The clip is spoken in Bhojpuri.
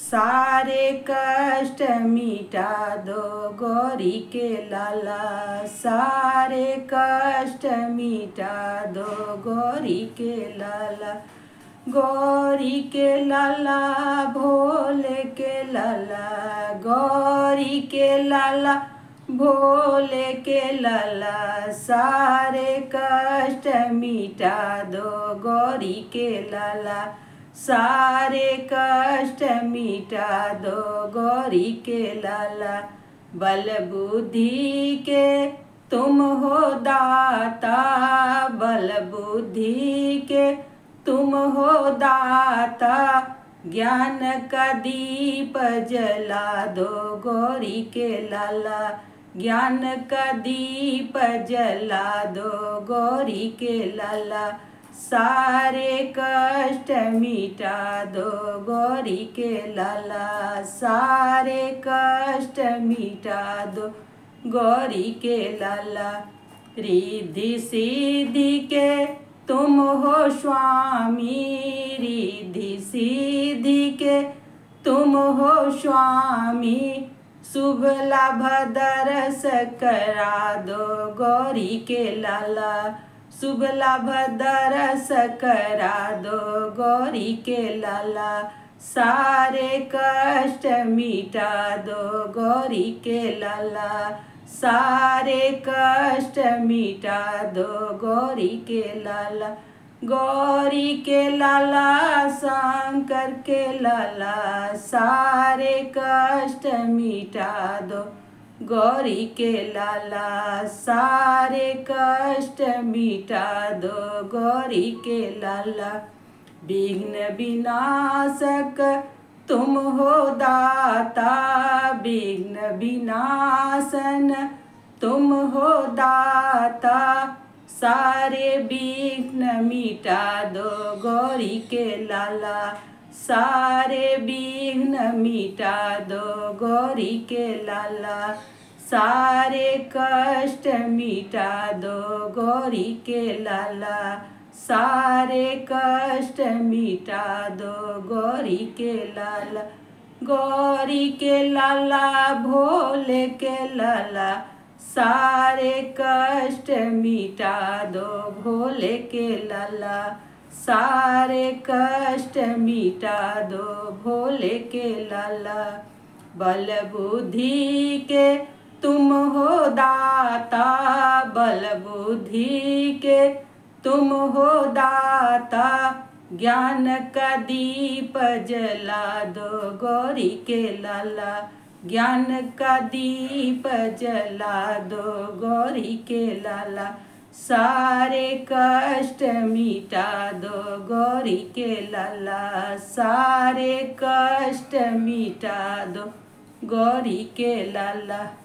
सारे कष्ट मिटा दो गौरी के लाला। सारे कष्ट मिटा दो गौरी के लाला। गौरी के लाला भोले के लाला। गौरी के लाला भोले के लाला। सारे कष्ट मिटा दो गौरी के लाला। सारे कष्ट मिटा दो गौरी के लाला। बल बुद्धि के तुम हो दाता। बल बुद्धि के तुम हो दाता। ज्ञान का दीप जला दो गौरी के लाला। ज्ञान का दीप जला दो गौरी के लाला। सारे कष्ट मिटा दो गौरी के लाला। सारे कष्ट मिटा दो गौरी के लाला। रिद्धि सिद्धि के तुम हो स्वामी। रिद्धि सिद्धि के तुम हो स्वामी। शुभ लाभ दरस करा दो गौरी के लाला। शुभ लाभ दरस करा दो गौरी के लाला। सारे कष्ट मिटा दो गौरी के लाला। सारे कष्ट मिटा दो गौरी के लाला। गौरी के लाला शंकर के लाला। सारे कष्ट मिटा दो गौरी के लाला। सारे कष्ट मिटा दो गौरी के लाला। विघ्न विनाशक तुम हो दाता। विघ्न विनाशन तुम हो दाता। सारे विघ्न मिटा दो गौरी के लाला। सारे विघ्न मिटा दो गौरी के लाला। सारे कष्ट मिटा दो गौरी के लाला। सारे कष्ट मिटा दो गौरी के लाला। गौरी के लाला भोले के लाला। सारे कष्ट मिटा दो भोले के लाला। सारे कष्ट मिटा दो भोले के लाला। बल बुद्धि के तुम हो दाता। बल बुद्धि के तुम हो दाता। ज्ञान का दीप जला दो गौरी के लाला। ज्ञान का दीप जला दो गौरी के लाला। सारे कष्ट मिटा दो गौरी के लाला। सारे कष्ट मिटा दो गौरी के लाला।